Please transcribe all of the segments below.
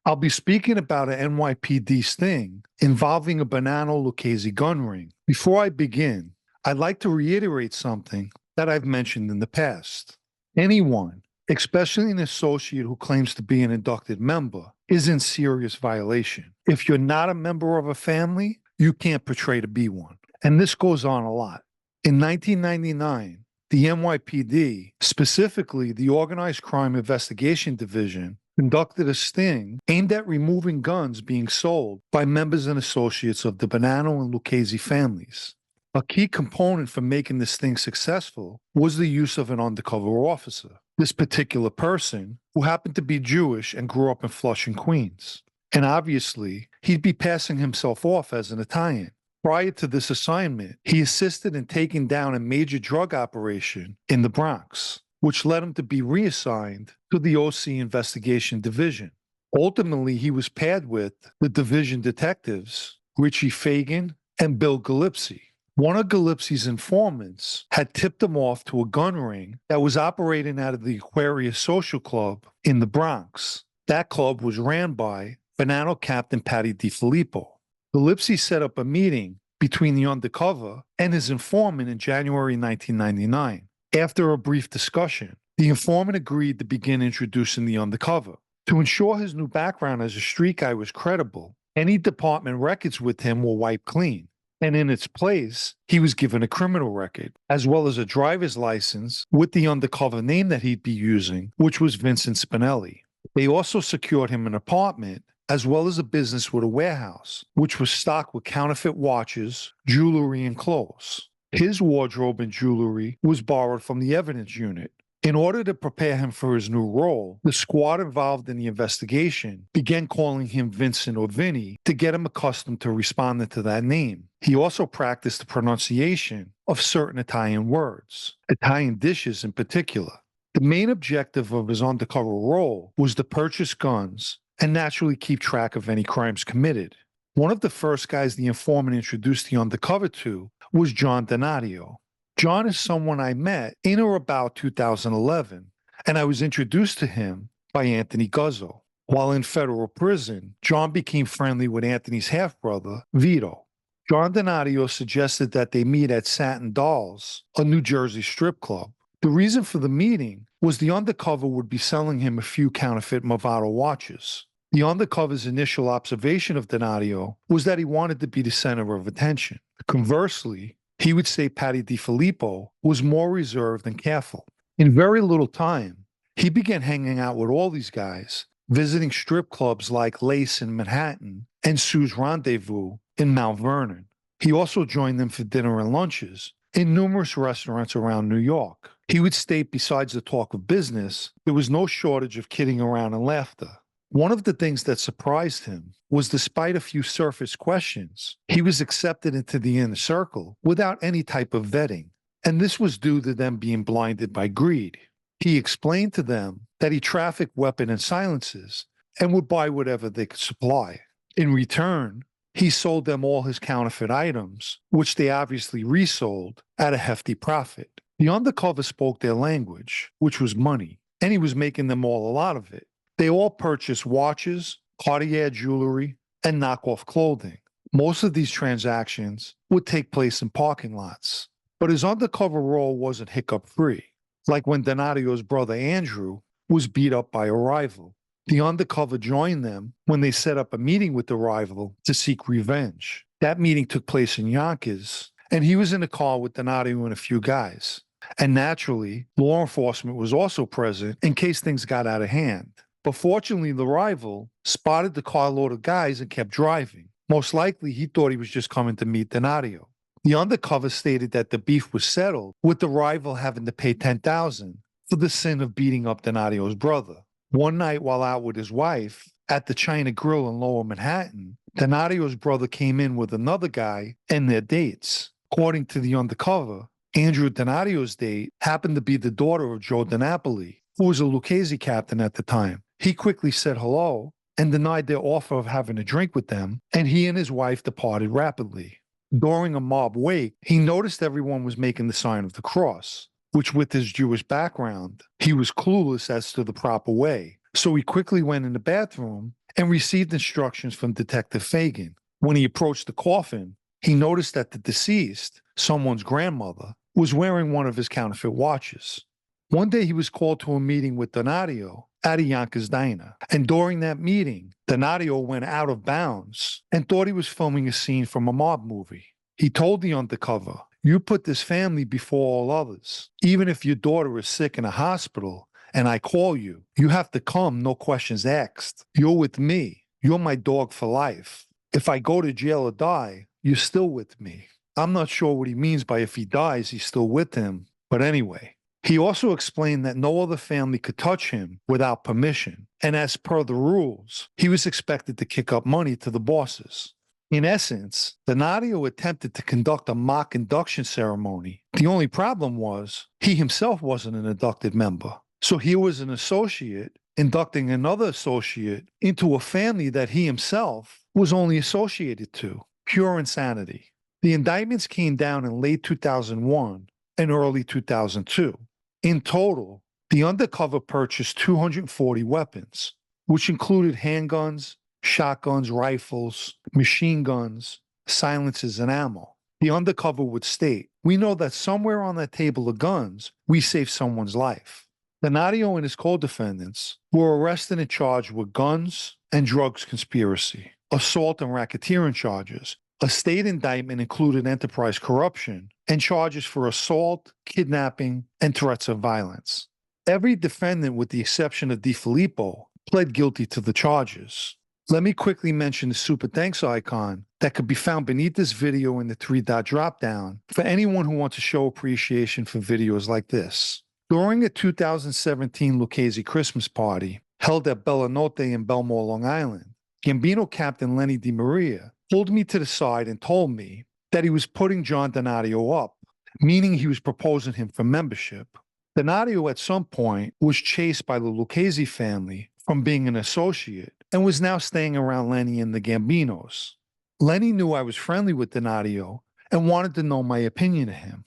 I'll be speaking about an NYPD sting involving a Bonanno Lucchese gun ring. Before I begin, I'd like to reiterate something that I've mentioned in the past. Anyone, especially an associate who claims to be an inducted member, is in serious violation. If you're not a member of a family, you can't portray to be one. And this goes on a lot. In 1999, the NYPD, specifically the Organized Crime Investigation Division, conducted a sting aimed at removing guns being sold by members and associates of the Bonanno and Lucchese families. A key component for making this sting successful was the use of an undercover officer. This particular person, who happened to be Jewish and grew up in Flushing, Queens. And obviously, he'd be passing himself off as an Italian. Prior to this assignment, he assisted in taking down a major drug operation in the Bronx, which led him to be reassigned to the OC Investigation Division. Ultimately, he was paired with the division detectives, Richie Fagan and Bill Gillespie. One of Gillespie's informants had tipped him off to a gun ring that was operating out of the Aquarius Social Club in the Bronx. That club was ran by Bonanno Captain Patty DiFilippo. Gillespie set up a meeting between the undercover and his informant in January 1999. After a brief discussion, the informant agreed to begin introducing the undercover. To ensure his new background as a street guy was credible, any department records with him were wiped clean, and in its place, he was given a criminal record, as well as a driver's license with the undercover name that he'd be using, which was Vincent Spinelli. They also secured him an apartment, as well as a business with a warehouse, which was stocked with counterfeit watches, jewelry, and clothes. His wardrobe and jewelry was borrowed from the evidence unit. In order to prepare him for his new role, the squad involved in the investigation began calling him Vincent or Vinny to get him accustomed to responding to that name. He also practiced the pronunciation of certain Italian words, Italian dishes in particular. The main objective of his undercover role was to purchase guns and naturally keep track of any crimes committed. One of the first guys the informant introduced the undercover to was John Donnadio. John is someone I met in or about 2011, and I was introduced to him by Anthony Guzzo. While in federal prison, John became friendly with Anthony's half-brother, Vito. John Donnadio suggested that they meet at Satin Dolls, a New Jersey strip club. The reason for the meeting was the undercover would be selling him a few counterfeit Movado watches. The undercover's initial observation of Donnadio was that he wanted to be the center of attention. Conversely, he would say Patty DiFilippo was more reserved and careful. In very little time, he began hanging out with all these guys, visiting strip clubs like Lace in Manhattan and Sue's Rendezvous in Mount Vernon. He also joined them for dinner and lunches in numerous restaurants around New York. He would state besides the talk of business, there was no shortage of kidding around and laughter. One of the things that surprised him was despite a few surface questions, he was accepted into the inner circle without any type of vetting, and this was due to them being blinded by greed. He explained to them that he trafficked weapons and silencers and would buy whatever they could supply. In return, he sold them all his counterfeit items, which they obviously resold at a hefty profit. The undercover spoke their language, which was money, and he was making them all a lot of it. They all purchased watches, Cartier jewelry, and knockoff clothing. Most of these transactions would take place in parking lots. But his undercover role wasn't hiccup-free, like when Donadio's brother Andrew was beat up by a rival. The undercover joined them when they set up a meeting with the rival to seek revenge. That meeting took place in Yonkers, and he was in a car with Donadio and a few guys. And naturally, law enforcement was also present in case things got out of hand. But fortunately, the rival spotted the carload of guys and kept driving. Most likely, he thought he was just coming to meet Donnadio. The undercover stated that the beef was settled, with the rival having to pay $10,000 for the sin of beating up Donadio's brother. One night while out with his wife at the China Grill in Lower Manhattan, Donadio's brother came in with another guy and their dates. According to the undercover, Andrew Donadio's date happened to be the daughter of Joe DiNapoli, who was a Lucchese captain at the time. He quickly said hello and denied their offer of having a drink with them, and he and his wife departed rapidly. During a mob wake, he noticed everyone was making the sign of the cross, which with his Jewish background, he was clueless as to the proper way. So he quickly went in the bathroom and received instructions from Detective Fagan. When he approached the coffin, he noticed that the deceased, someone's grandmother, was wearing one of his counterfeit watches. One day he was called to a meeting with Donnadio at a Yonkers diner, and during that meeting, Donnadio went out of bounds and thought he was filming a scene from a mob movie. He told the Undercover, "You put this family before all others. Even if your daughter is sick in a hospital and I call you, you have to come, no questions asked. You're with me. You're my dog for life. If I go to jail or die, you're still with me." I'm not sure what he means by if he dies, he's still with him. But anyway, he also explained that no other family could touch him without permission. And as per the rules, he was expected to kick up money to the bosses. In essence, Donnadio attempted to conduct a mock induction ceremony. The only problem was he himself wasn't an inducted member. So he was an associate inducting another associate into a family that he himself was only associated to. Pure insanity. The indictments came down in late 2001 and early 2002. In total, the Undercover purchased 240 weapons, which included handguns, shotguns, rifles, machine guns, silencers, and ammo. The Undercover would state, "We know that somewhere on that table of guns, we saved someone's life." Donnadio and his co-defendants were arrested and charged with guns and drugs conspiracy, assault and racketeering charges. A state indictment included enterprise corruption and charges for assault, kidnapping, and threats of violence. Every defendant, with the exception of DeFilippo, pled guilty to the charges. Let me quickly mention the super thanks icon that could be found beneath this video in the 3-dot dropdown for anyone who wants to show appreciation for videos like this. During a 2017 Lucchese Christmas party held at Bella Notte in Belmore, Long Island, Gambino captain Lenny DiMaria pulled me to the side and told me that he was putting John Donnadio up, meaning he was proposing him for membership. Donnadio at some point was chased by the Lucchese family from being an associate and was now staying around Lenny and the Gambinos. Lenny knew I was friendly with Donnadio and wanted to know my opinion of him.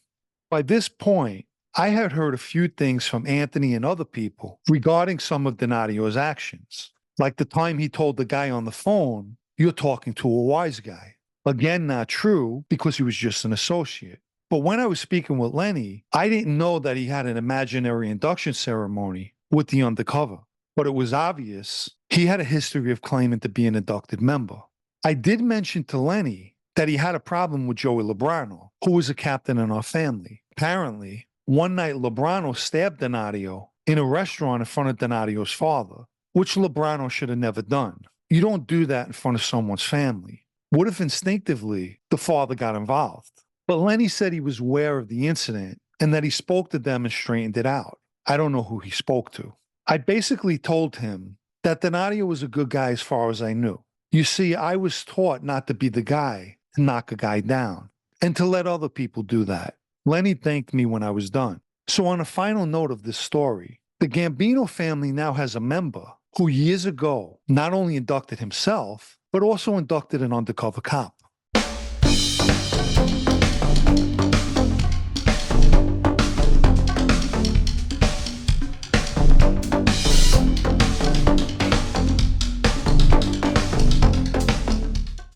By this point, I had heard a few things from Anthony and other people regarding some of Donadio's actions, like the time he told the guy on the phone, "You're talking to a wise guy." Again, not true, because he was just an associate. But when I was speaking with Lenny, I didn't know that he had an imaginary induction ceremony with the Undercover. But it was obvious he had a history of claiming to be an inducted member. I did mention to Lenny that he had a problem with Joey Lebrano, who was a captain in our family. Apparently, one night Lebrano stabbed Donnadio in a restaurant in front of Donadio's father, which Lebrano should have never done. You don't do that in front of someone's family. What if instinctively the father got involved? But Lenny said he was aware of the incident and that he spoke to them and straightened it out. I don't know who he spoke to. I basically told him that Donnadio was a good guy as far as I knew. You see, I was taught not to be the guy to knock a guy down and to let other people do that. Lenny thanked me when I was done. So on a final note of this story, the Gambino family now has a member who years ago not only inducted himself, but also inducted an undercover cop.